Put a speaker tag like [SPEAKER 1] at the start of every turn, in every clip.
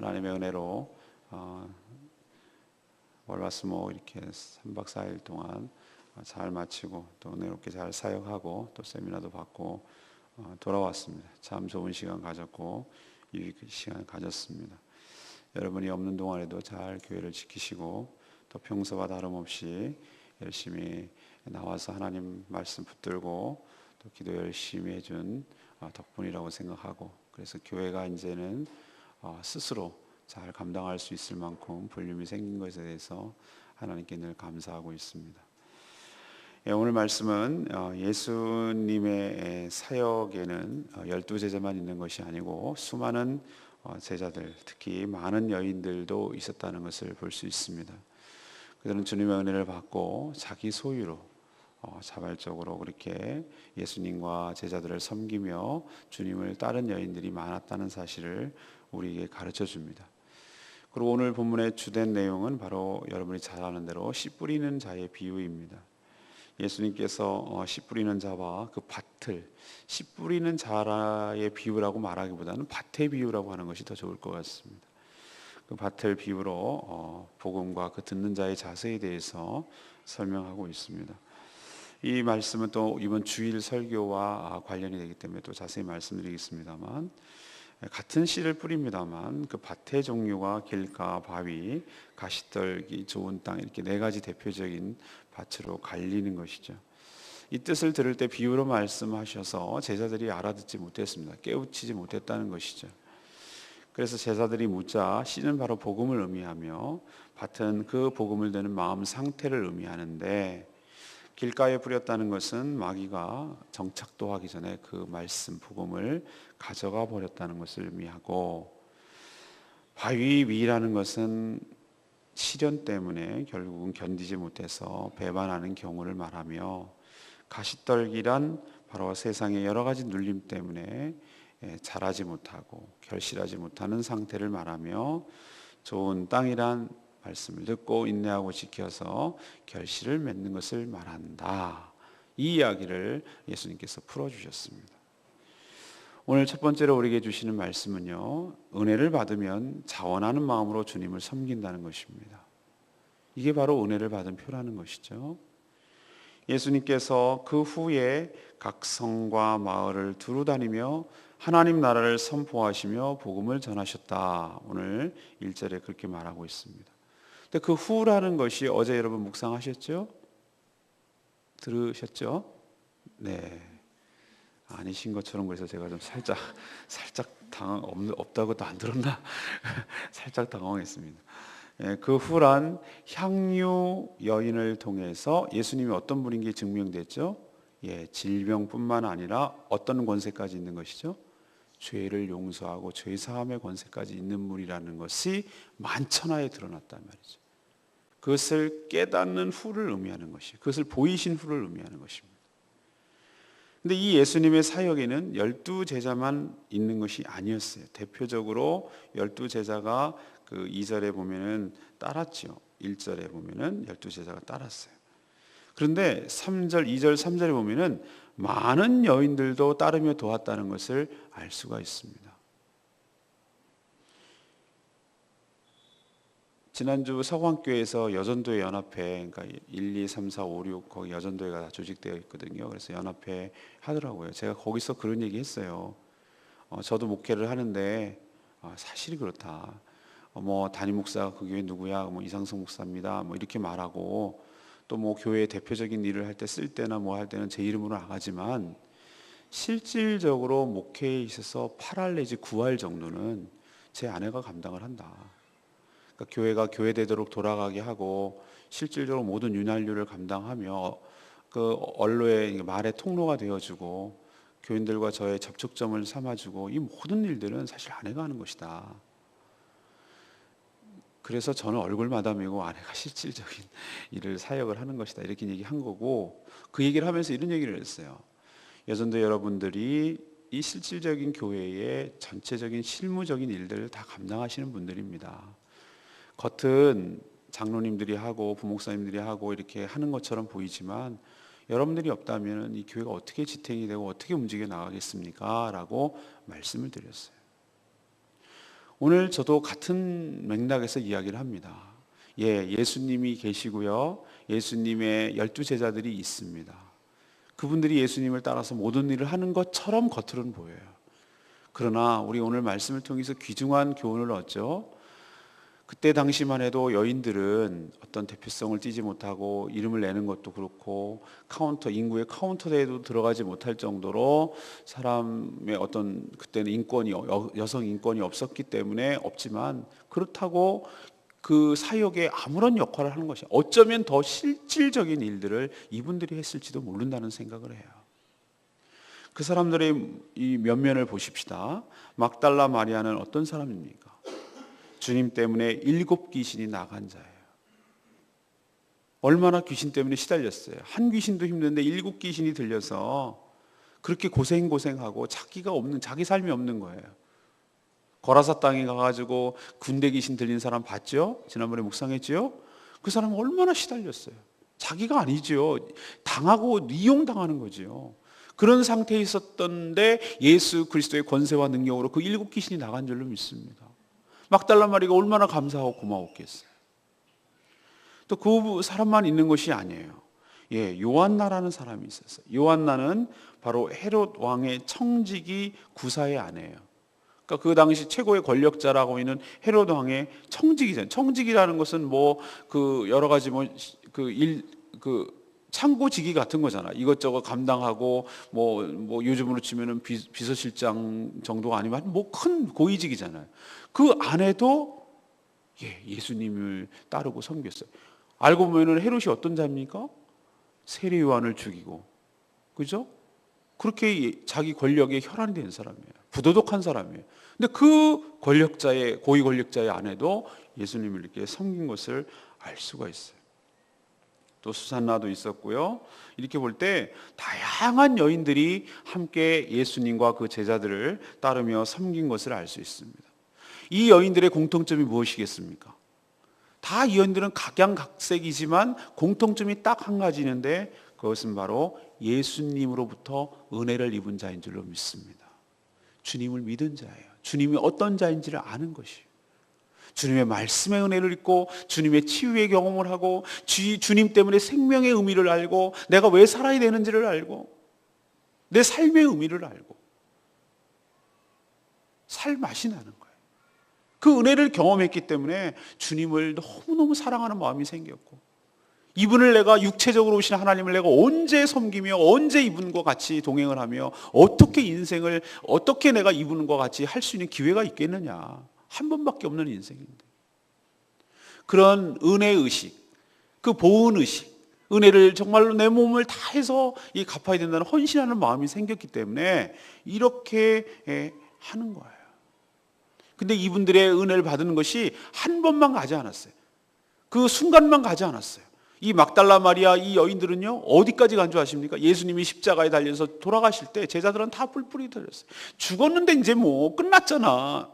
[SPEAKER 1] 하나님의 은혜로 월화수목 이렇게 3박 4일 동안 잘 마치고 또 은혜롭게 잘 사역하고 또 세미나도 받고 돌아왔습니다. 참 좋은 시간 가졌고 유익한 시간 가졌습니다. 여러분이 없는 동안에도 잘 교회를 지키시고 또 평소와 다름없이 열심히 나와서 하나님 말씀 붙들고 또 기도 열심히 해준 덕분이라고 생각하고, 그래서 교회가 이제는 스스로 잘 감당할 수 있을 만큼 볼륨이 생긴 것에 대해서 하나님께 늘 감사하고 있습니다. 오늘 말씀은 예수님의 사역에는 12제자만 있는 것이 아니고 수많은 제자들, 특히 많은 여인들도 있었다는 것을 볼 수 있습니다. 그들은 주님의 은혜를 받고 자기 소유로 자발적으로 그렇게 예수님과 제자들을 섬기며 주님을 따른 여인들이 많았다는 사실을 우리에게 가르쳐 줍니다. 그리고 오늘 본문의 주된 내용은 바로 여러분이 잘 아는 대로 씨 뿌리는 자의 비유입니다. 예수님께서 씨 뿌리는 자와 그 밭을, 씨 뿌리는 자의 비유라고 말하기보다는 밭의 비유라고 하는 것이 더 좋을 것 같습니다. 그 밭을 비유로 복음과 그 듣는 자의 자세에 대해서 설명하고 있습니다. 이 말씀은 또 이번 주일 설교와 관련이 되기 때문에 또 자세히 말씀드리겠습니다만, 같은 씨를 뿌립니다만 그 밭의 종류가 길가, 바위, 가시떨기, 좋은 땅, 이렇게 네 가지 대표적인 밭으로 갈리는 것이죠. 이 뜻을 들을 때 비유로 말씀하셔서 제자들이 알아듣지 못했습니다. 깨우치지 못했다는 것이죠. 그래서 제자들이 묻자 씨는 바로 복음을 의미하며 밭은 그 복음을 듣는 마음 상태를 의미하는데, 길가에 뿌렸다는 것은 마귀가 정착도 하기 전에 그 말씀 복음을 가져가 버렸다는 것을 의미하고, 바위 위라는 것은 시련 때문에 결국은 견디지 못해서 배반하는 경우를 말하며, 가시떨기란 바로 세상의 여러 가지 눌림 때문에 자라지 못하고 결실하지 못하는 상태를 말하며, 좋은 땅이란 말씀을 듣고 인내하고 지켜서 결실을 맺는 것을 말한다. 이 이야기를 예수님께서 풀어주셨습니다. 오늘 첫 번째로 우리에게 주시는 말씀은요, 은혜를 받으면 자원하는 마음으로 주님을 섬긴다는 것입니다. 이게 바로 은혜를 받은 표라는 것이죠. 예수님께서 그 후에 각 성과 마을을 두루 다니며 하나님 나라를 선포하시며 복음을 전하셨다. 오늘 1절에 그렇게 말하고 있습니다. 근데 그 후라는 것이 어제 여러분 묵상하셨죠? 들으셨죠? 네. 아니신 것처럼 그래서 제가 좀 살짝 없다고도 안 들었나? 살짝 당황했습니다. 그 후란 향유 여인을 통해서 예수님이 어떤 분인 게 증명됐죠? 질병뿐만 아니라 어떤 권세까지 있는 것이죠? 죄를 용서하고 죄 사함의 권세까지 있는 분이라는 것이 만천하에 드러났단 말이죠. 그것을 깨닫는 후를 의미하는 것이, 그것을 보이신 후를 의미하는 것입니다. 근데 이 예수님의 사역에는 12제자만 있는 것이 아니었어요. 대표적으로 12제자가 그 2절에 보면은 따랐죠. 1절에 보면은 12제자가 따랐어요. 그런데 3절, 2절, 3절에 보면은 많은 여인들도 따르며 도왔다는 것을 알 수가 있습니다. 지난주 서광교회에서 여전도회 연합회, 그러니까 1, 2, 3, 4, 5, 6 거기 여전도회가 다 조직되어 있거든요. 그래서 연합회 하더라고요. 제가 거기서 그런 얘기 했어요. 저도 목회를 하는데 사실이 그렇다. 담임 목사가 그 교회 누구야? 이상성 목사입니다. 이렇게 말하고, 또 교회 대표적인 일을 할 때 쓸 때나 할 때는 제 이름으로 나가지만, 실질적으로 목회에 있어서 8할 내지 9할 정도는 제 아내가 감당을 한다. 그러니까 교회가 교회되도록 돌아가게 하고 실질적으로 모든 윤활유를 감당하며 그 언로의 말의 통로가 되어주고 교인들과 저의 접촉점을 삼아주고, 이 모든 일들은 사실 아내가 하는 것이다. 그래서 저는 얼굴 마담이고 아내가 실질적인 일을 사역을 하는 것이다. 이렇게 얘기한 거고, 그 얘기를 하면서 이런 얘기를 했어요. 여전도 여러분들이 이 실질적인 교회의 전체적인 실무적인 일들을 다 감당하시는 분들입니다. 겉은 장로님들이 하고 부목사님들이 하고 이렇게 하는 것처럼 보이지만, 여러분들이 없다면 이 교회가 어떻게 지탱이 되고 어떻게 움직여 나가겠습니까? 라고 말씀을 드렸어요. 오늘 저도 같은 맥락에서 이야기를 합니다. 예수님이 계시고요. 예수님의 12제자들이 있습니다. 그분들이 예수님을 따라서 모든 일을 하는 것처럼 겉으로는 보여요. 그러나 우리 오늘 말씀을 통해서 귀중한 교훈을 얻죠. 그때 당시만 해도 여인들은 어떤 대표성을 띠지 못하고 이름을 내는 것도 그렇고 인구의 카운터대에도 들어가지 못할 정도로 사람의 어떤 그때는 여성 인권이 없었기 때문에 없지만, 그렇다고 그 사역에 아무런 역할을 하는 것이 어쩌면 더 실질적인 일들을 이분들이 했을지도 모른다는 생각을 해요. 그 사람들의 이 면면을 보십시다. 막달라 마리아는 어떤 사람입니까? 주님 때문에 7 귀신이 나간 자예요. 얼마나 귀신 때문에 시달렸어요. 한 귀신도 힘든데 7 귀신이 들려서 그렇게 고생하고 자기 삶이 없는 거예요. 거라사 땅에 가가지고 군대 귀신 들린 사람 봤죠? 지난번에 묵상했죠? 그 사람은 얼마나 시달렸어요. 자기가 아니죠. 당하고 이용당하는 거죠. 그런 상태에 있었던데 예수 그리스도의 권세와 능력으로 그 7 귀신이 나간 줄로 믿습니다. 막달라 마리가 얼마나 감사하고 고마웠겠어요. 또 그 사람만 있는 것이 아니에요. 요한나라는 사람이 있었어요. 요한나는 바로 헤롯 왕의 청지기 구사의 아내예요. 그러니까 그 당시 최고의 권력자라고 있는 헤롯 왕의 청지기잖아요. 청지기라는 것은 여러 가지 창고지기 같은 거잖아. 이것저것 감당하고 요즘으로 치면은 비서실장 정도가 아니면 큰 고위직이잖아요. 그 아내도 예수님을 따르고 섬겼어요. 알고 보면은 헤롯이 어떤 자입니까? 세례 요한을 죽이고, 그죠? 그렇게 자기 권력의 혈안이 된 사람이에요. 부도덕한 사람이에요. 근데 그 고위 권력자의 아내도 예수님을 이렇게 섬긴 것을 알 수가 있어요. 또 수산나도 있었고요. 이렇게 볼 때 다양한 여인들이 함께 예수님과 그 제자들을 따르며 섬긴 것을 알 수 있습니다. 이 여인들의 공통점이 무엇이겠습니까? 다 이 여인들은 각양각색이지만 공통점이 딱 한 가지 있는데, 그것은 바로 예수님으로부터 은혜를 입은 자인 줄로 믿습니다. 주님을 믿은 자예요. 주님이 어떤 자인지를 아는 것이에요. 주님의 말씀의 은혜를 입고 주님의 치유의 경험을 하고 주님 때문에 생명의 의미를 알고 내가 왜 살아야 되는지를 알고 내 삶의 의미를 알고 살 맛이 나는 거예요. 그 은혜를 경험했기 때문에 주님을 너무너무 사랑하는 마음이 생겼고, 이분을 내가 육체적으로 오신 하나님을 내가 언제 섬기며 언제 이분과 같이 동행을 하며 어떻게 내가 이분과 같이 할 수 있는 기회가 있겠느냐. 한 번밖에 없는 인생인데. 그런 은혜의식, 그 보은의식, 은혜를 정말로 내 몸을 다해서 갚아야 된다는 헌신하는 마음이 생겼기 때문에 이렇게 하는 거예요. 근데 이분들의 은혜를 받는 것이 한 번만 가지 않았어요. 그 순간만 가지 않았어요. 이 막달라 마리아 이 여인들은요, 어디까지 간 줄 아십니까? 예수님이 십자가에 달려서 돌아가실 때 제자들은 다 뿔뿔이 달렸어요. 죽었는데 이제 끝났잖아.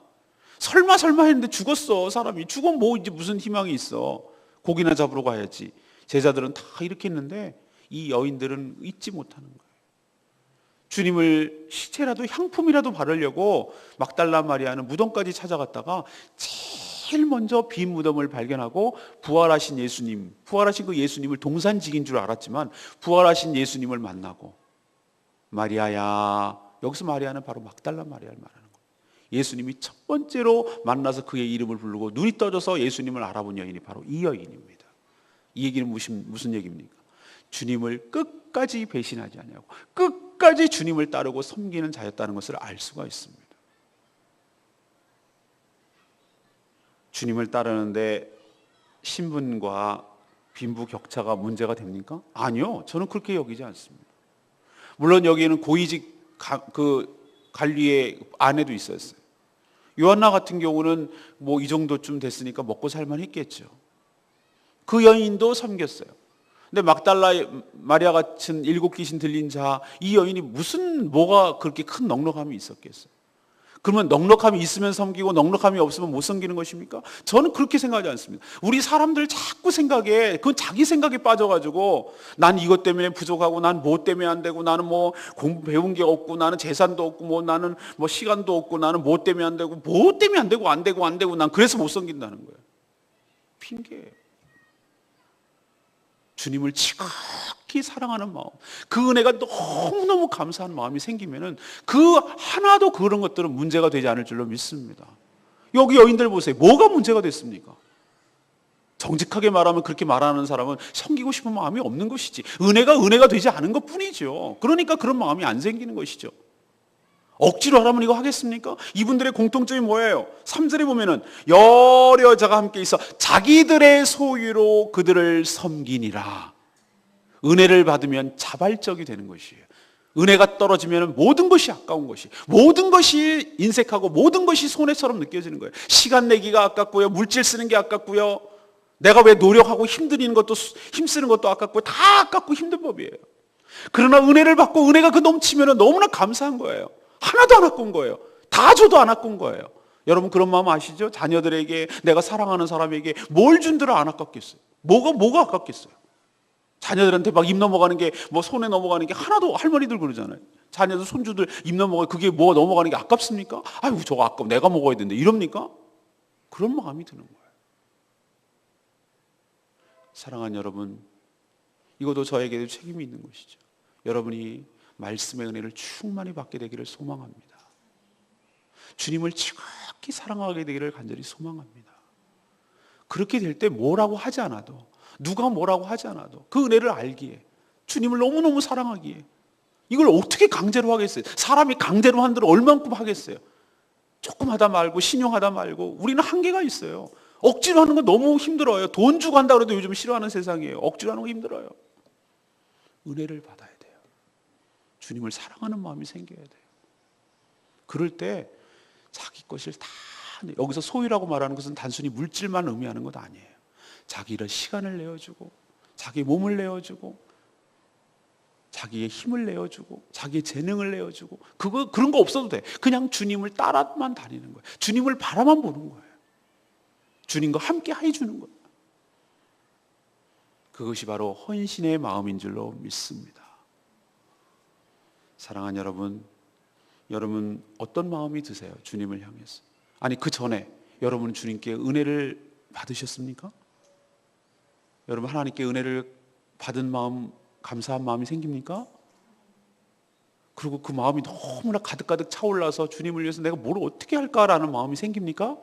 [SPEAKER 1] 설마 했는데 죽었어. 사람이 죽으면 이제 무슨 희망이 있어. 고기나 잡으러 가야지. 제자들은 다 이렇게 했는데 이 여인들은 잊지 못하는 거예요. 주님을 시체라도 향품이라도 바르려고 막달라 마리아는 무덤까지 찾아갔다가 제일 먼저 빈 무덤을 발견하고 부활하신 그 예수님을 동산직인 줄 알았지만 부활하신 예수님을 만나고, 마리아야. 여기서 마리아는 바로 막달라 마리아를 말하는 거예요. 예수님이 첫 번째로 만나서 그의 이름을 부르고 눈이 떠져서 예수님을 알아본 여인이 바로 이 여인입니다. 이 얘기는 무슨 얘기입니까? 주님을 끝까지 배신하지 아니하고 끝까지 주님을 따르고 섬기는 자였다는 것을 알 수가 있습니다. 주님을 따르는데 신분과 빈부 격차가 문제가 됩니까? 아니요. 저는 그렇게 여기지 않습니다. 물론 여기에는 고위직 관리의 아내도 있었어요. 요한나 같은 경우는 이 정도쯤 됐으니까 먹고 살만 했겠죠. 그 여인도 섬겼어요. 근데 막달라 마리아 같은 7 귀신 들린 자, 이 여인이 뭐가 그렇게 큰 넉넉함이 있었겠어요. 그러면 넉넉함이 있으면 섬기고 넉넉함이 없으면 못 섬기는 것입니까? 저는 그렇게 생각하지 않습니다. 우리 사람들 자꾸 생각에, 그건 자기 생각에 빠져가지고 난 이것 때문에 부족하고 난 뭐 때문에 안 되고 나는 뭐 공부 배운 게 없고 나는 재산도 없고 뭐 나는 뭐 시간도 없고 나는 뭐 때문에 안 되고 뭐 때문에 안 되고 안 되고 안 되고 난 그래서 못 섬긴다는 거예요. 핑계예요. 주님을 지극히 사랑하는 마음, 그 은혜가 너무너무 감사한 마음이 생기면은 그 하나도 그런 것들은 문제가 되지 않을 줄로 믿습니다. 여기 여인들 보세요. 뭐가 문제가 됐습니까? 정직하게 말하면 그렇게 말하는 사람은 섬기고 싶은 마음이 없는 것이지, 은혜가 되지 않은 것 뿐이죠. 그러니까 그런 마음이 안 생기는 것이죠. 억지로 하라면 이거 하겠습니까? 이분들의 공통점이 뭐예요? 3절에 보면은 여러 여자가 함께 있어 자기들의 소유로 그들을 섬기니라. 은혜를 받으면 자발적이 되는 것이에요. 은혜가 떨어지면 모든 것이 아까운 것이, 모든 것이 인색하고 모든 것이 손해처럼 느껴지는 거예요. 시간 내기가 아깝고요, 물질 쓰는 게 아깝고요, 내가 왜 노력하고 힘쓰는 것도 아깝고요, 다 아깝고 힘든 법이에요. 그러나 은혜를 받고 은혜가 그 넘치면 너무나 감사한 거예요. 하나도 안 아까운 거예요. 다 줘도 안 아까운 거예요. 여러분 그런 마음 아시죠? 자녀들에게, 내가 사랑하는 사람에게 뭘 준들어 안 아깝겠어요? 뭐가 아깝겠어요? 자녀들한테 막 입 넘어가는 게, 뭐 손에 넘어가는 게 하나도, 할머니들 그러잖아요. 자녀들, 손주들 입 넘어가요. 그게 뭐 넘어가는 게 아깝습니까? 아이고 저거 아까워, 내가 먹어야 되는데, 이럽니까? 그런 마음이 드는 거예요. 사랑하는 여러분, 이것도 저에게도 책임이 있는 것이죠. 여러분이 말씀의 은혜를 충만히 받게 되기를 소망합니다. 주님을 지극히 사랑하게 되기를 간절히 소망합니다. 그렇게 될 때 뭐라고 하지 않아도, 누가 뭐라고 하지 않아도 그 은혜를 알기에, 주님을 너무너무 사랑하기에, 이걸 어떻게 강제로 하겠어요? 사람이 강제로 한 대로 얼만큼 하겠어요? 조금 하다 말고, 신용하다 말고. 우리는 한계가 있어요. 억지로 하는 거 너무 힘들어요. 돈 주고 한다고 해도 요즘 싫어하는 세상이에요. 억지로 하는 거 힘들어요. 은혜를 받아야 돼요. 주님을 사랑하는 마음이 생겨야 돼요. 그럴 때 자기 것을 다, 여기서 소유라고 말하는 것은 단순히 물질만 의미하는 것 아니에요. 자기의 시간을 내어주고, 자기 몸을 내어주고, 자기의 힘을 내어주고, 자기의 재능을 내어주고, 그런 거 없어도 돼. 그냥 주님을 따라만 다니는 거예요. 주님을 바라만 보는 거예요. 주님과 함께 해주는 거예요. 그것이 바로 헌신의 마음인 줄로 믿습니다. 사랑하는 여러분 어떤 마음이 드세요? 주님을 향해서. 아니 그 전에 여러분은 주님께 은혜를 받으셨습니까? 여러분 하나님께 은혜를 받은 마음, 감사한 마음이 생깁니까? 그리고 그 마음이 너무나 가득가득 차올라서 주님을 위해서 내가 뭘 어떻게 할까라는 마음이 생깁니까?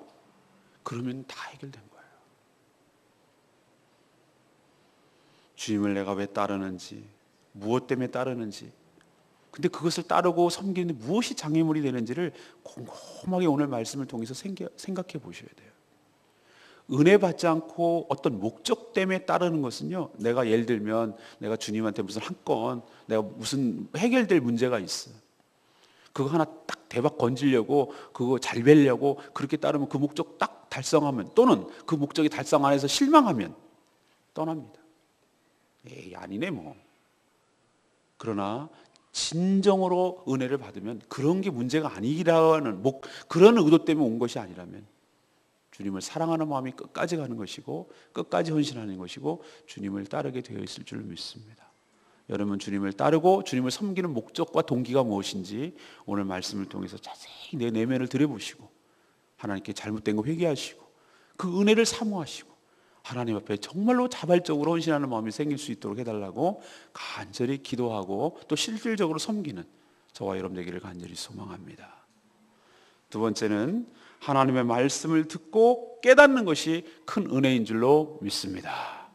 [SPEAKER 1] 그러면 다 해결된 거예요. 주님을 내가 왜 따르는지, 무엇 때문에 따르는지, 근데 그것을 따르고 섬기는데 무엇이 장애물이 되는지를 곰곰하게 오늘 말씀을 통해서 생각해 보셔야 돼요. 은혜 받지 않고 어떤 목적 때문에 따르는 것은요, 내가 예를 들면 내가 주님한테 무슨 한 건, 내가 무슨 해결될 문제가 있어요. 그거 하나 딱 대박 건지려고, 그거 잘 되려고 그렇게 따르면 그 목적 딱 달성하면, 또는 그 목적이 달성 안 해서 실망하면 떠납니다. 에이 아니네 뭐. 그러나 진정으로 은혜를 받으면 그런 게 문제가 아니라는, 그런 의도 때문에 온 것이 아니라면 주님을 사랑하는 마음이 끝까지 가는 것이고, 끝까지 헌신하는 것이고, 주님을 따르게 되어 있을 줄 믿습니다. 여러분 주님을 따르고 주님을 섬기는 목적과 동기가 무엇인지 오늘 말씀을 통해서 자세히 내 내면을 들여보시고, 하나님께 잘못된 거 회개하시고, 그 은혜를 사모하시고, 하나님 앞에 정말로 자발적으로 헌신하는 마음이 생길 수 있도록 해달라고 간절히 기도하고, 또 실질적으로 섬기는 저와 여러분 되기를 간절히 소망합니다. 두 번째는 하나님의 말씀을 듣고 깨닫는 것이 큰 은혜인 줄로 믿습니다.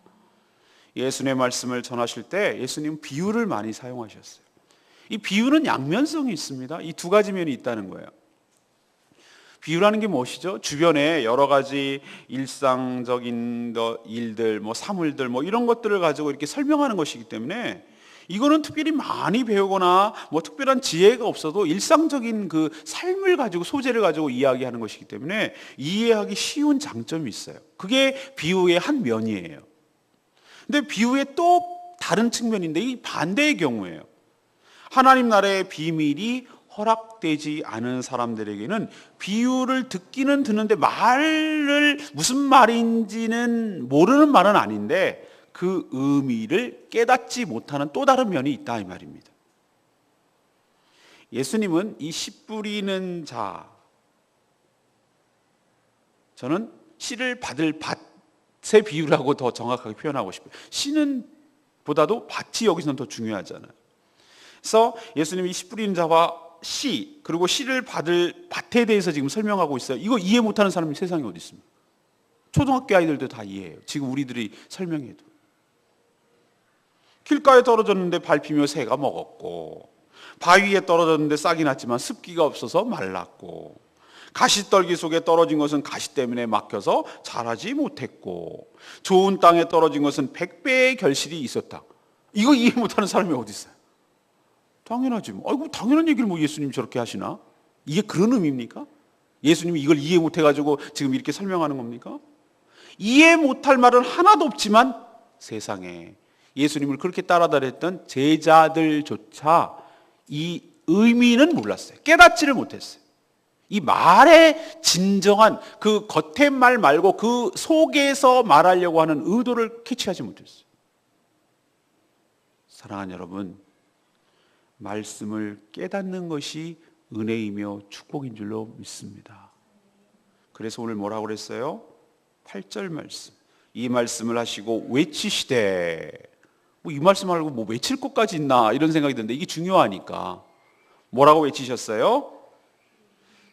[SPEAKER 1] 예수님의 말씀을 전하실 때 예수님 비유를 많이 사용하셨어요. 이 비유는 양면성이 있습니다. 이 두 가지 면이 있다는 거예요. 비유라는 게 무엇이죠? 주변에 여러 가지 일상적인 일들, 사물들, 이런 것들을 가지고 이렇게 설명하는 것이기 때문에, 이거는 특별히 많이 배우거나 특별한 지혜가 없어도 일상적인 그 삶을 가지고, 소재를 가지고 이야기하는 것이기 때문에 이해하기 쉬운 장점이 있어요. 그게 비유의 한 면이에요. 근데 비유의 또 다른 측면인데, 이 반대의 경우예요. 하나님 나라의 비밀이 허락되지 않은 사람들에게는 비유를 듣기는 듣는데 말을 무슨 말인지는 모르는 말은 아닌데 그 의미를 깨닫지 못하는 또 다른 면이 있다 이 말입니다. 예수님은 이 씨 뿌리는 자, 저는 씨를 받을 밭의 비유라고 더 정확하게 표현하고 싶어요. 씨는 보다도 밭이 여기서는 더 중요하잖아요. 그래서 예수님이 씨 뿌리는 자와 씨, 그리고 씨를 받을 밭에 대해서 지금 설명하고 있어요. 이거 이해 못하는 사람이 세상에 어디 있습니까? 초등학교 아이들도 다 이해해요. 지금 우리들이 설명해도. 길가에 떨어졌는데 밟히며 새가 먹었고, 바위에 떨어졌는데 싹이 났지만 습기가 없어서 말랐고, 가시떨기 속에 떨어진 것은 가시 때문에 막혀서 자라지 못했고, 좋은 땅에 떨어진 것은 100배의 결실이 있었다. 이거 이해 못하는 사람이 어디 있어요? 당연하지 뭐. 아이고 당연한 얘기를 뭐 예수님 저렇게 하시나? 이게 그런 의미입니까? 예수님이 이걸 이해 못해가지고 지금 이렇게 설명하는 겁니까? 이해 못할 말은 하나도 없지만 세상에 예수님을 그렇게 따라다녔던 제자들조차 이 의미는 몰랐어요. 깨닫지를 못했어요. 이 말의 진정한 그 겉의 말 말고 그 속에서 말하려고 하는 의도를 캐치하지 못했어요. 사랑하는 여러분, 말씀을 깨닫는 것이 은혜이며 축복인 줄로 믿습니다. 그래서 오늘 뭐라고 그랬어요? 8절 말씀. 이 말씀을 하시고 외치시되, 뭐 이 말씀 말고 뭐 외칠 것까지 있나 이런 생각이 드는데 이게 중요하니까 뭐라고 외치셨어요?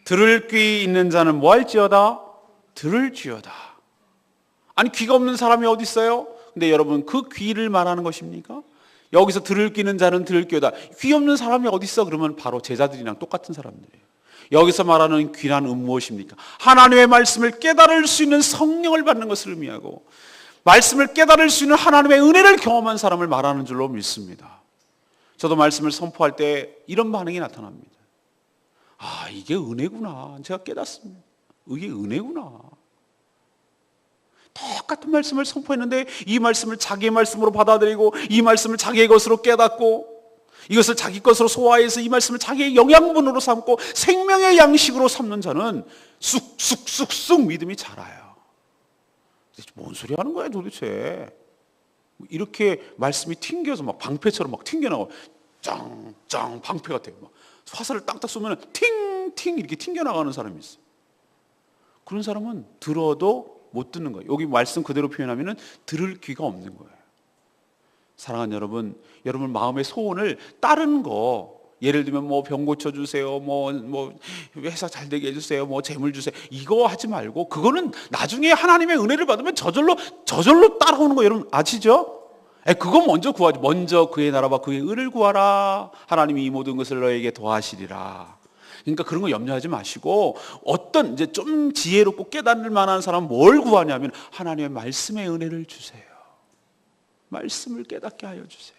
[SPEAKER 1] 들을 귀 있는 자는 뭐 할지어다? 들을지어다. 아니 귀가 없는 사람이 어디 있어요? 근데 여러분 그 귀를 말하는 것입니까? 여기서 들을 귀는 자는 들을기어다. 귀 없는 사람이 어디 있어? 그러면 바로 제자들이랑 똑같은 사람들이에요. 여기서 말하는 귀란 무엇입니까? 하나님의 말씀을 깨달을 수 있는 성령을 받는 것을 의미하고 말씀을 깨달을 수 있는 하나님의 은혜를 경험한 사람을 말하는 줄로 믿습니다. 저도 말씀을 선포할 때 이런 반응이 나타납니다. 아, 이게 은혜구나. 제가 깨닫습니다. 이게 은혜구나. 똑같은 말씀을 선포했는데 이 말씀을 자기의 말씀으로 받아들이고 이 말씀을 자기의 것으로 깨닫고 이것을 자기 것으로 소화해서 이 말씀을 자기의 영양분으로 삼고 생명의 양식으로 삼는 자는 쑥쑥쑥쑥 믿음이 자라요. 뭔 소리 하는 거야 도대체. 이렇게 말씀이 튕겨서 막 방패처럼 막 튕겨나가고 짱짱 방패 같아요. 막 화살을 땅딱 쏘면 팅팅 이렇게 튕겨나가는 사람이 있어요. 그런 사람은 들어도 못 듣는 거예요. 여기 말씀 그대로 표현하면 들을 귀가 없는 거예요. 사랑하는 여러분, 여러분 마음의 소원을 다른 거, 예를 들면 뭐 병 고쳐주세요, 뭐 회사 잘 되게 해주세요, 뭐 재물 주세요, 이거 하지 말고 그거는 나중에 하나님의 은혜를 받으면 저절로 따라오는 거 여러분 아시죠? 그거 먼저 구하지. 먼저 그의 나라와 그의 의를 구하라. 하나님이 이 모든 것을 너에게 더하시리라. 그러니까 그런 거 염려하지 마시고 어떤 이제 좀 지혜롭고 깨달을 만한 사람은 뭘 구하냐면 하나님의 말씀의 은혜를 주세요. 말씀을 깨닫게 하여 주세요.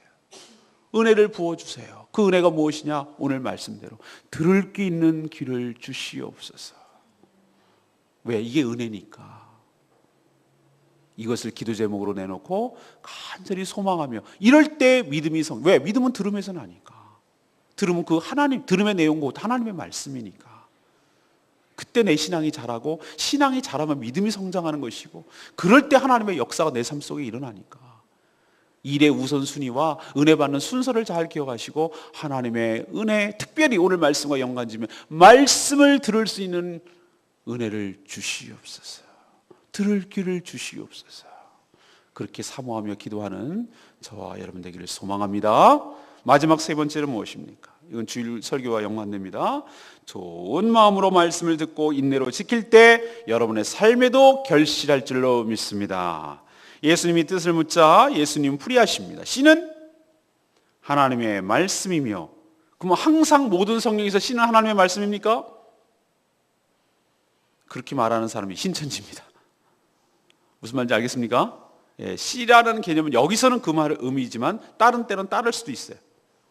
[SPEAKER 1] 은혜를 부어주세요. 그 은혜가 무엇이냐? 오늘 말씀대로 들을 귀 있는 귀를 주시옵소서. 왜? 이게 은혜니까. 이것을 기도 제목으로 내놓고 간절히 소망하며 이럴 때 믿음이 왜? 믿음은 들음에서 나니까. 들으면 그 하나님, 들음의 내용은 하나님의 말씀이니까. 그때 내 신앙이 자라고 신앙이 자라면 믿음이 성장하는 것이고 그럴 때 하나님의 역사가 내 삶 속에 일어나니까. 일의 우선순위와 은혜 받는 순서를 잘 기억하시고 하나님의 은혜, 특별히 오늘 말씀과 연관지면 말씀을 들을 수 있는 은혜를 주시옵소서. 들을 귀를 주시옵소서. 그렇게 사모하며 기도하는 저와 여러분 되기를 소망합니다. 마지막 세 번째는 무엇입니까? 이건 주일 설교와 연관됩니다. 좋은 마음으로 말씀을 듣고 인내로 지킬 때 여러분의 삶에도 결실할 줄로 믿습니다. 예수님이 뜻을 묻자 예수님 풀이하십니다. 씨는 하나님의 말씀이며, 그러면 항상 모든 성경에서 씨는 하나님의 말씀입니까? 그렇게 말하는 사람이 신천지입니다. 무슨 말인지 알겠습니까? 씨라는 개념은 여기서는 그 말의 의미지만 다른 때는 따를 수도 있어요.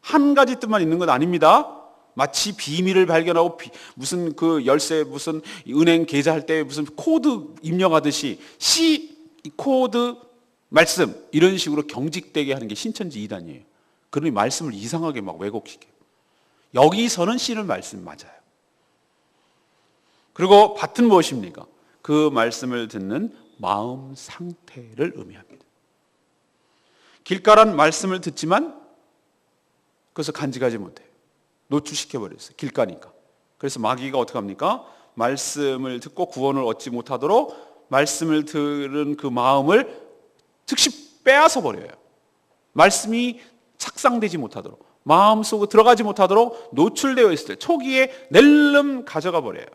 [SPEAKER 1] 한 가지 뜻만 있는 건 아닙니다. 마치 비밀을 발견하고 무슨 그 열쇠 무슨 은행 계좌할 때 무슨 코드 입력하듯이 씨 코드 말씀 이런 식으로 경직되게 하는 게 신천지 이단이에요. 그러니 말씀을 이상하게 막 왜곡시켜요. 여기서는 씨는 말씀 맞아요. 그리고 밭은 무엇입니까? 그 말씀을 듣는 마음 상태를 의미합니다. 길가란 말씀을 듣지만 그것을 간직하지 못해요. 노출시켜버렸어요. 길가니까. 그래서 마귀가 어떻게 합니까? 말씀을 듣고 구원을 얻지 못하도록 말씀을 들은 그 마음을 즉시 빼앗아 버려요. 말씀이 착상되지 못하도록, 마음속으로 들어가지 못하도록 노출되어 있을 때 초기에 낼름 가져가 버려요.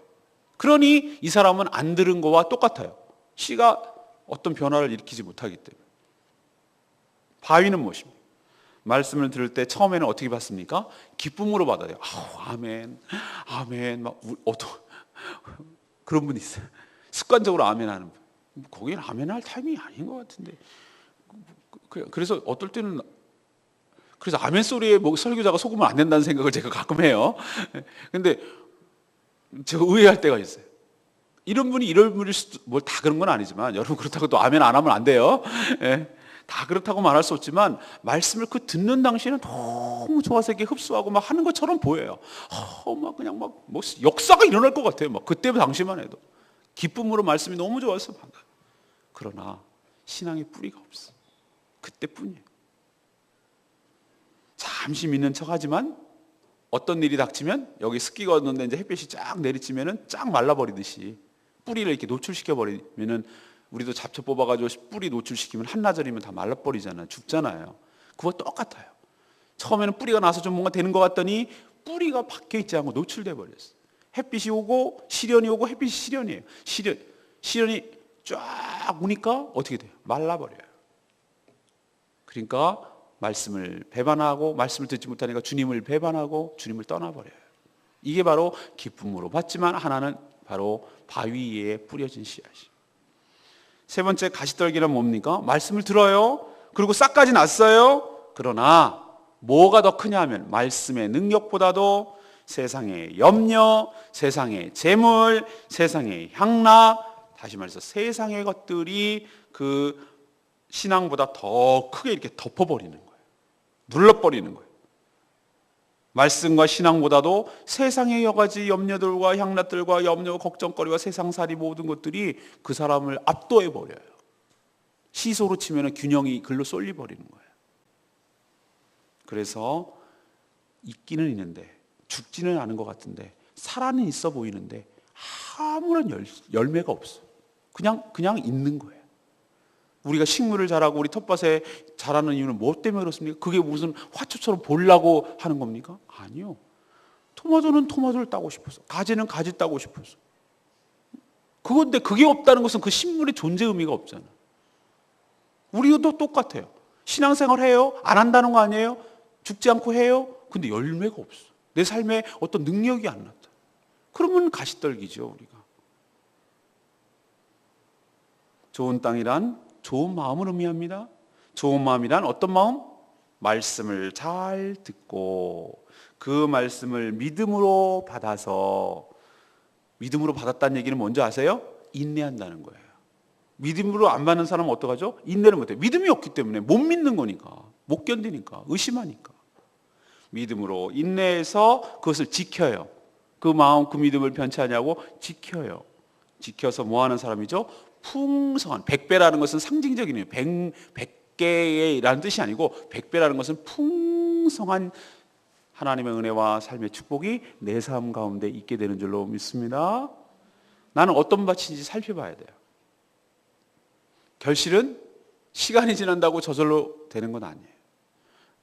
[SPEAKER 1] 그러니 이 사람은 안 들은 거와 똑같아요. 씨가 어떤 변화를 일으키지 못하기 때문에. 바위는 무엇입니까? 말씀을 들을 때 처음에는 어떻게 받습니까? 기쁨으로 받아요. 아멘, 아멘. 막 그런 분이 있어요. 습관적으로 아멘 하는 분. 거기는 아멘 할 타이밍이 아닌 것 같은데. 그래서 어떨 때는 그래서 아멘 소리에 뭐 설교자가 속으면 안 된다는 생각을 제가 가끔 해요. 근데 제가 의외할 때가 있어요. 이런 분이 뭘 다 그런 건 아니지만 여러분 그렇다고 또 아멘 안 하면 안 돼요. 다 그렇다고 말할 수 없지만 말씀을 그 듣는 당시에는 너무 좋아서 이렇게 흡수하고 막 하는 것처럼 보여요. 막 그냥 막 뭐 역사가 일어날 것 같아요. 막 그때 당시만 해도 기쁨으로 말씀이 너무 좋아서 반가워요. 그러나 신앙의 뿌리가 없어. 그때뿐이에요. 잠시 믿는 척하지만 어떤 일이 닥치면 여기 습기가 왔는데 이제 햇빛이 쫙 내리치면은 쫙 말라버리듯이 뿌리를 이렇게 노출시켜 버리면은 우리도 잡초 뽑아가지고 뿌리 노출시키면 한나절이면 다 말라버리잖아요. 죽잖아요. 그거 똑같아요. 처음에는 뿌리가 나서 좀 뭔가 되는 것 같더니 뿌리가 박혀있지 않고 노출돼 버렸어요. 햇빛이 오고 시련이 오고 햇빛이 시련이에요. 시련이 쫙 오니까 어떻게 돼요? 말라버려요. 그러니까 말씀을 배반하고 말씀을 듣지 못하니까 주님을 배반하고 주님을 떠나버려요. 이게 바로 기쁨으로 받지만 하나는 바로 바위 위에 뿌려진 씨앗이. 세 번째 가시떨기는 뭡니까? 말씀을 들어요. 그리고 싹까지 났어요. 그러나 뭐가 더 크냐 하면 말씀의 능력보다도 세상의 염려, 세상의 재물, 세상의 향락, 다시 말해서 세상의 것들이 그 신앙보다 더 크게 이렇게 덮어버리는 거예요. 눌러버리는 거예요. 말씀과 신앙보다도 세상의 여러 가지 염려들과 향락들과 염려, 걱정거리와 세상살이 모든 것들이 그 사람을 압도해버려요. 시소로 치면 균형이 글로 쏠려버리는 거예요. 그래서 있기는 있는데 죽지는 않은 것 같은데 살아는 있어 보이는데 아무런 열매가 없어. 그냥 있는 거예요. 우리가 식물을 자라고 우리 텃밭에 자라는 이유는 무엇 때문에 그렇습니까? 그게 무슨 화초처럼 보려고 하는 겁니까? 아니요. 토마토는 토마토를 따고 싶어서, 가지는 가지 따고 싶어서. 그건데 그게 없다는 것은 그 식물의 존재 의미가 없잖아. 우리도 똑같아요. 신앙생활 해요? 안 한다는 거 아니에요? 죽지 않고 해요? 근데 열매가 없어. 내 삶에 어떤 능력이 안 나타나. 그러면 가시떨기죠, 우리가. 좋은 땅이란 좋은 마음을 의미합니다. 좋은 마음이란 어떤 마음? 말씀을 잘 듣고 그 말씀을 믿음으로 받아서, 믿음으로 받았다는 얘기는 뭔지 아세요? 인내한다는 거예요. 믿음으로 안 받는 사람은 어떡하죠? 인내를 못해요. 믿음이 없기 때문에 못 믿는 거니까, 못 견디니까, 의심하니까. 믿음으로 인내해서 그것을 지켜요. 그 마음, 그 믿음을 변치 않냐고 지켜요. 지켜서 뭐 하는 사람이죠? 풍성한, 100배라는 것은 상징적인 의미예요. 100개라는 뜻이 아니고 100배라는 것은 풍성한 하나님의 은혜와 삶의 축복이 내 삶 가운데 있게 되는 줄로 믿습니다. 나는 어떤 밭인지 살펴봐야 돼요. 결실은 시간이 지난다고 저절로 되는 건 아니에요.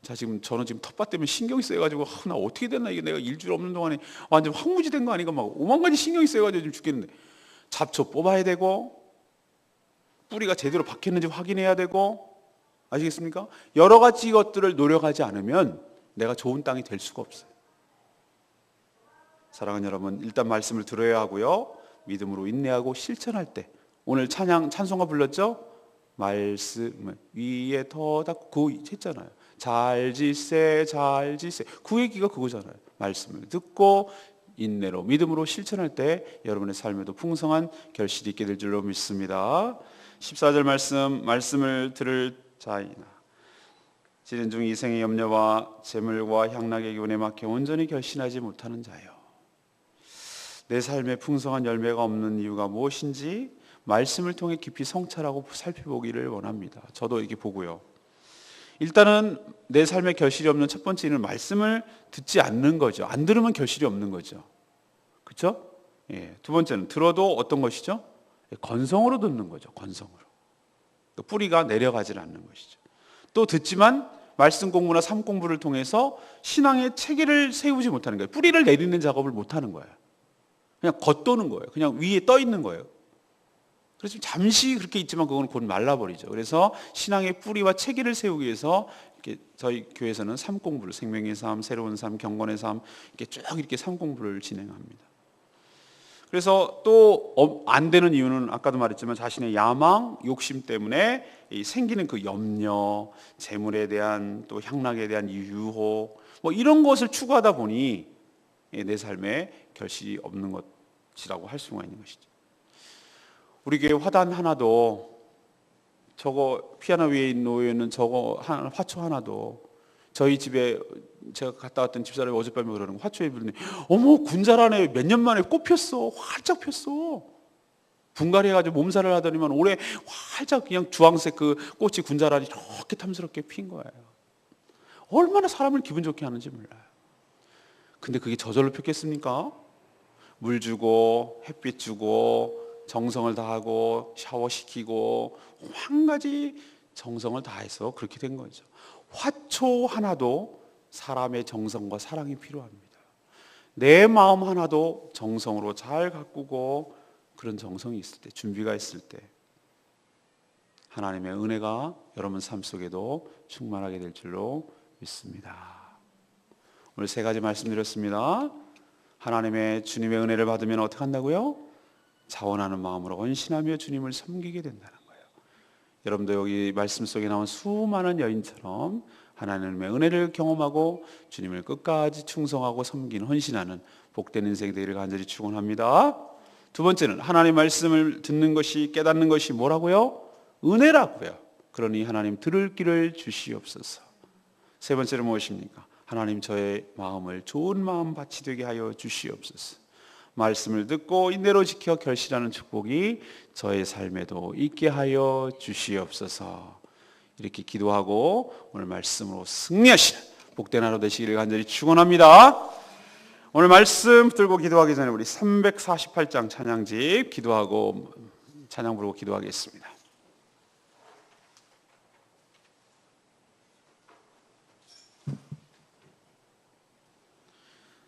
[SPEAKER 1] 자, 저는 지금 텃밭 때문에 신경이 쓰여가지고 나 어떻게 됐나, 이게 내가 일주일 없는 동안에 완전 황무지된 거 아닌가, 막 오만 가지 신경이 쓰여가지고 지금 죽겠는데, 잡초 뽑아야 되고 뿌리가 제대로 박혔는지 확인해야 되고, 아시겠습니까? 여러 가지 것들을 노력하지 않으면 내가 좋은 땅이 될 수가 없어요. 사랑하는 여러분, 일단 말씀을 들어야 하고요, 믿음으로 인내하고 실천할 때, 오늘 찬송가 불렀죠? 말씀 위에 더 닿고 그 했잖아요. 잘 지세 잘 지세, 그 얘기가 그거잖아요. 말씀을 듣고 인내로 믿음으로 실천할 때 여러분의 삶에도 풍성한 결실이 있게 될 줄로 믿습니다. 14절 말씀을 들을 자이나. 시즌 중 이생의 염려와 재물과 향락의 기운에 막혀 온전히 결신하지 못하는 자요, 내 삶에 풍성한 열매가 없는 이유가 무엇인지 말씀을 통해 깊이 성찰하고 살펴보기를 원합니다. 저도 이렇게 보고요. 일단은 내 삶에 결실이 없는 첫 번째는 말씀을 듣지 않는 거죠. 안 들으면 결실이 없는 거죠. 그렇죠? 예. 두 번째는 들어도 어떤 것이죠? 건성으로 듣는 거죠. 건성으로. 뿌리가 내려가질 않는 것이죠. 또 듣지만 말씀 공부나 삶 공부를 통해서 신앙의 체계를 세우지 못하는 거예요. 뿌리를 내리는 작업을 못하는 거예요. 그냥 겉도는 거예요. 그냥 위에 떠 있는 거예요. 그래서 잠시 그렇게 있지만 그건 곧 말라버리죠. 그래서 신앙의 뿌리와 체계를 세우기 위해서 이렇게 저희 교회에서는 삶 공부를, 생명의 삶, 새로운 삶, 경건의 삶, 이렇게 쭉 이렇게 삶 공부를 진행합니다. 그래서 또 안 되는 이유는 아까도 말했지만 자신의 야망, 욕심 때문에 생기는 그 염려, 재물에 대한 또 향락에 대한 유혹, 뭐 이런 것을 추구하다 보니 내 삶에 결실이 없는 것이라고 할 수가 있는 것이죠. 우리 교회 화단 하나도, 저거 피아노 위에 놓여 있는 저거 화초 하나도, 저희 집에 제가 갔다 왔던 집사람이 어젯밤에 그러는 거, 화초에 부르니 어머 군자라네, 몇 년 만에 꽃 폈어, 활짝 폈어. 분갈이 해가지고 몸살을 하더니만 올해 활짝 그냥 주황색 그 꽃이 군자란이 이렇게 탐스럽게 핀 거예요. 얼마나 사람을 기분 좋게 하는지 몰라요. 근데 그게 저절로 폈겠습니까? 물 주고 햇빛 주고 정성을 다하고 샤워시키고 한 가지 정성을 다해서 그렇게 된 거죠. 화초 하나도 사람의 정성과 사랑이 필요합니다. 내 마음 하나도 정성으로 잘 가꾸고 그런 정성이 있을 때, 준비가 있을 때 하나님의 은혜가 여러분 삶 속에도 충만하게 될 줄로 믿습니다. 오늘 세 가지 말씀드렸습니다. 하나님의 주님의 은혜를 받으면 어떻게 한다고요? 자원하는 마음으로 헌신하며 주님을 섬기게 된다는 거예요. 여러분도 여기 말씀 속에 나온 수많은 여인처럼 하나님의 은혜를 경험하고 주님을 끝까지 충성하고 섬기는, 헌신하는 복된 인생 되기를 간절히 축원합니다. 두 번째는 하나님 말씀을 듣는 것이, 깨닫는 것이 뭐라고요? 은혜라고요. 그러니 하나님 들을 길을 주시옵소서. 세 번째는 무엇입니까? 하나님 저의 마음을 좋은 마음 밭이 되게 하여 주시옵소서. 말씀을 듣고 인내로 지켜 결실하는 축복이 저의 삶에도 있게 하여 주시옵소서. 이렇게 기도하고 오늘 말씀으로 승리하시는 복된 하루 되시기를 간절히 축원합니다. 오늘 말씀 들고 기도하기 전에 우리 348장 찬양집 기도하고 찬양 부르고 기도하겠습니다.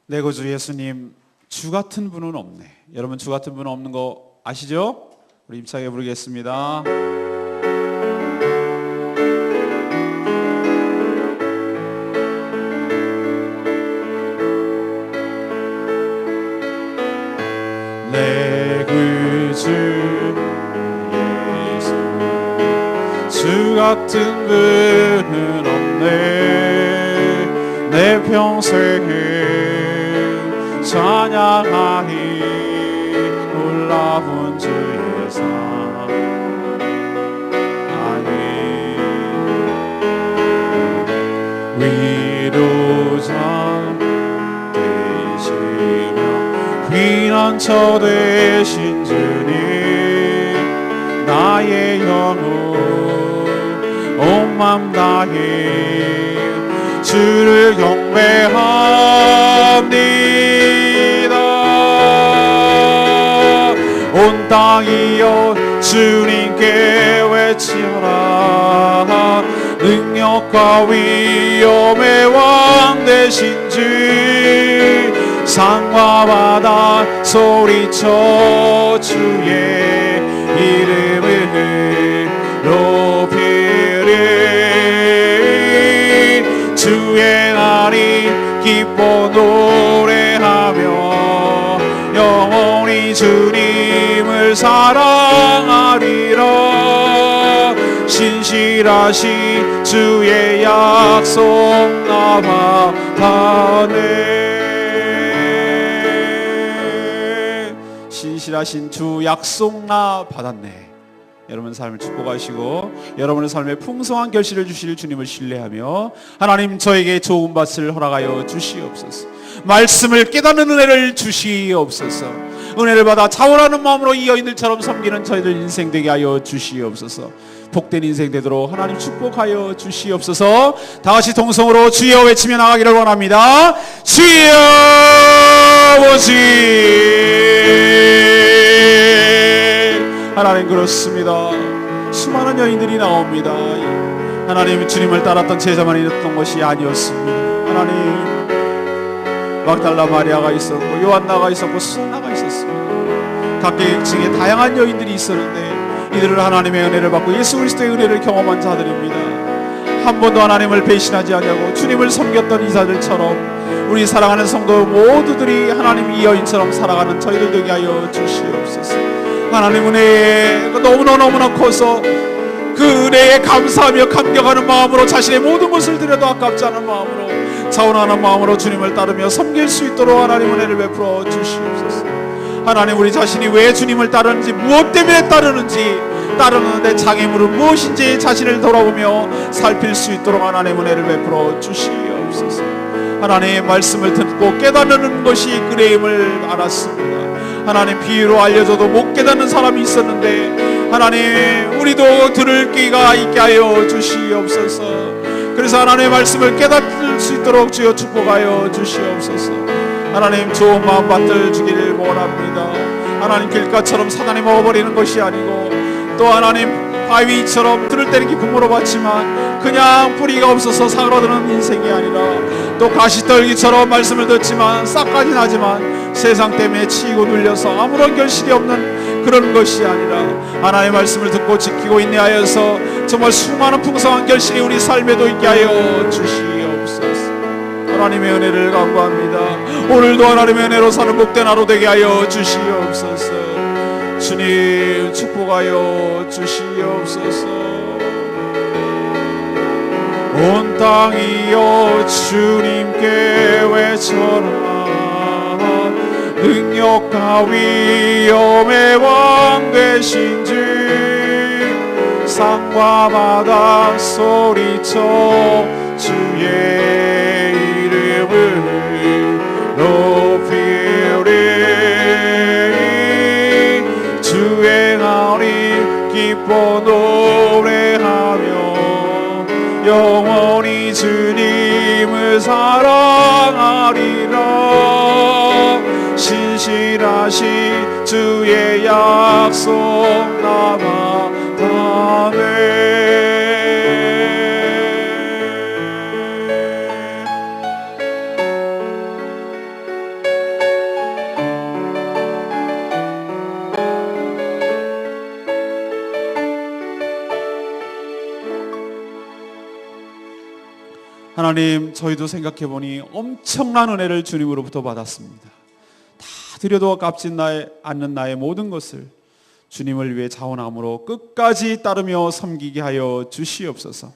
[SPEAKER 1] 내 구주 예수님, 주 같은 분은 없네. 여러분 주 같은 분은 없는 거 아시죠? 우리 힘차게 부르겠습니다. 내 구주 예수, 주 같은 분은 없네. 내 평생을 찬양하니 놀라운 주의 사랑이 위로자 되시며 피난처 되신 주님, 나의 영혼 온 맘 다해 주를 경배합니다. 온 땅이여 주님께 외치어라. 능력과 위엄의 왕 되신 주, 산과 바다 소리쳐 주의 이름을 높이리. 주의 날이 기뻐 노래하며 영원히 주님을 사랑하리라. 신실하신 주의 약속 나 받았네. 신실하신 주 약속 나 받았네. 여러분 삶을 축복하시고 여러분의 삶에 풍성한 결실을 주실 주님을 신뢰하며 하나님 저에게 좋은 밭을 허락하여 주시옵소서. 말씀을 깨닫는 은혜를 주시옵소서. 은혜를 받아 자원하는 마음으로 이 여인들처럼 섬기는 저희들 인생 되게 하여 주시옵소서. 복된 인생 되도록 하나님 축복하여 주시옵소서. 다같이 동성으로 주여 외치며 나가기를 원합니다. 주여 아버지. 하나님 그렇습니다. 수많은 여인들이 나옵니다. 하나님 주님을 따랐던 제자만 있었던 것이 아니었습니다. 하나님 막달라 마리아가 있었고 요한나가 있었고 수산나가 있었습니다. 각계층의 다양한 여인들이 있었는데 이들은 하나님의 은혜를 받고 예수 그리스도의 은혜를 경험한 자들입니다. 한 번도 하나님을 배신하지 않냐고 주님을 섬겼던 이사들처럼 우리 사랑하는 성도 모두들이 하나님 이 여인처럼 살아가는 저희들 되게 하여 주시옵소서. 하나님 은혜에 너무나 커서 그 은혜에 감사하며 감격하는 마음으로 자신의 모든 것을 드려도 아깝지 않은 마음으로 자원하는 마음으로 주님을 따르며 섬길 수 있도록 하나님 은혜를 베풀어 주시옵소서. 하나님 우리 자신이 왜 주님을 따르는지 무엇 때문에 따르는지 따르는데 장애물은 무엇인지 자신을 돌아보며 살필 수 있도록 하나님 은혜를 베풀어 주시옵소서. 하나님의 말씀을 듣고 깨닫는 것이 은혜임을 알았습니다. 하나님 비유로 알려줘도 못 깨닫는 사람이 있었는데 하나님 우리도 들을 귀가 있게 하여 주시옵소서. 그래서 하나님의 말씀을 깨닫을 수 있도록 주여 축복하여 주시옵소서. 하나님 좋은 마음 받들 주기를 원합니다. 하나님 길가처럼 사단이 먹어버리는 것이 아니고 또 하나님 바위처럼 들을 때는 기쁨으로 받지만 그냥 뿌리가 없어서 사그라드는 인생이 아니라 또 가시떨기처럼 말씀을 듣지만 싹까지 나지만 세상 때문에 치이고 눌려서 아무런 결실이 없는 그런 것이 아니라 하나님의 말씀을 듣고 지키고 인내하여서 정말 수많은 풍성한 결실이 우리 삶에도 있게 하여 주시옵소서. 하나님의 은혜를 간구합니다. 오늘도 하나님의 은혜로 사는 복된 하루 되게 하여 주시옵소서. 주님 축복하여 주시옵소서. 온 땅이여 주님께 외쳐라. 능력과 위엄의 왕 되신 주 산과 바다 소리쳐 주의 이름을 높이리. 주행하리 기뻐 노래하며 영원히 주님을 사랑하리라. 신실하신 주의 약속 나마다네. 하나님 저희도 생각해보니 엄청난 은혜를 주님으로부터 받았습니다. 다 드려도 아깝지 않는 나의 모든 것을 주님을 위해 자원함으로 끝까지 따르며 섬기게 하여 주시옵소서.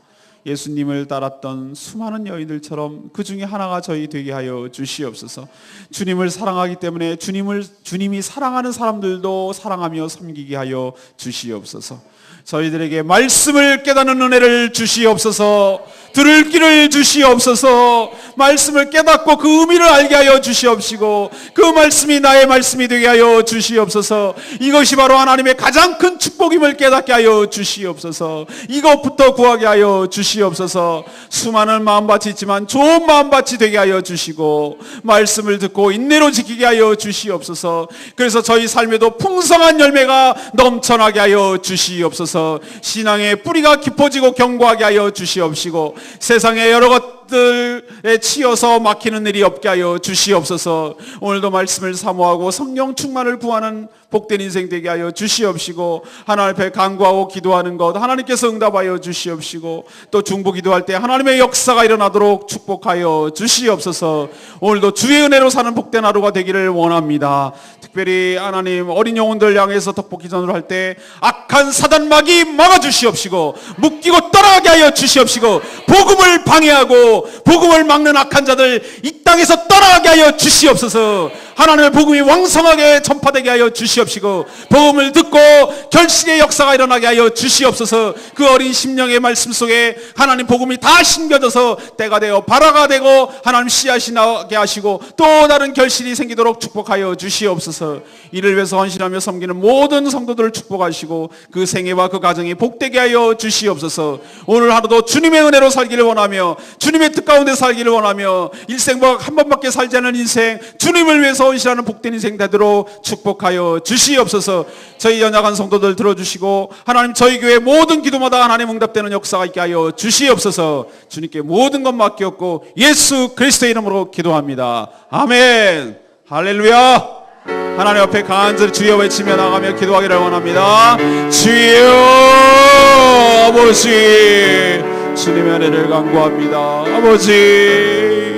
[SPEAKER 1] 예수님을 따랐던 수많은 여인들처럼 그 중에 하나가 저희 되게 하여 주시옵소서. 주님을 사랑하기 때문에 주님이 사랑하는 사람들도 사랑하며 섬기게 하여 주시옵소서. 저희들에게 말씀을 깨닫는 은혜를 주시옵소서. 들을 귀를 주시옵소서. 말씀을 깨닫고 그 의미를 알게 하여 주시옵시고 그 말씀이 나의 말씀이 되게 하여 주시옵소서. 이것이 바로 하나님의 가장 큰 축복임을 깨닫게 하여 주시옵소서. 이것부터 구하게 하여 주시옵소서. 수많은 마음밭이 있지만 좋은 마음밭이 되게 하여 주시고 말씀을 듣고 인내로 지키게 하여 주시옵소서. 그래서 저희 삶에도 풍성한 열매가 넘쳐나게 하여 주시옵소서. 신앙의 뿌리가 깊어지고 견고하게 하여 주시옵시고 세상의 여러 것들에 치여서 막히는 일이 없게 하여 주시옵소서. 오늘도 말씀을 사모하고 성령 충만을 구하는 복된 인생 되게 하여 주시옵시고 하나님 앞에 간구하고 기도하는 것 하나님께서 응답하여 주시옵시고 또 중보 기도할 때 하나님의 역사가 일어나도록 축복하여 주시옵소서. 오늘도 주의 은혜로 사는 복된 하루가 되기를 원합니다. 특별히 하나님 어린 영혼들 향해서 떡볶이 전을 할 때 악한 사단마귀 막아주시옵시고 묶이고 떠나게 하여 주시옵시고 복음을 방해하고 복음을 막는 악한 자들 이 땅에서 떠나게 하여 주시옵소서.
[SPEAKER 2] 하나님의 복음이 왕성하게 전파되게 하여 주시옵시고, 복음을 듣고 결실의 역사가 일어나게 하여 주시옵소서. 그 어린 심령의 말씀 속에 하나님 복음이 다 심겨져서 때가 되어 발화가 되고 하나님 씨앗이 나게 하시고 또 다른 결실이 생기도록 축복하여 주시옵소서. 이를 위해서 헌신하며 섬기는 모든 성도들을 축복하시고 그 생애와 그 가정이 복되게 하여 주시옵소서. 오늘 하루도 주님의 은혜로 살기를 원하며 주님의 뜻 가운데 살기를 원하며 일생 한 번밖에 살지 않은 인생, 주님을 위해서 헌신하는 복된 인생 되도록 축복하여 주시옵소서. 저희 연약한 성도들 들어주시고 하나님 저희 교회 모든 기도마다 하나님 응답되는 역사가 있게 하여 주시옵소서. 주님께 모든 것 맡겼고 예수 그리스도의 이름으로 기도합니다. 아멘. 할렐루야. 하나님 앞에 간절히 주여 외치며 나가며 기도하기를 원합니다. 주여 아버지, 주님의 은혜를 간구합니다. 아버지,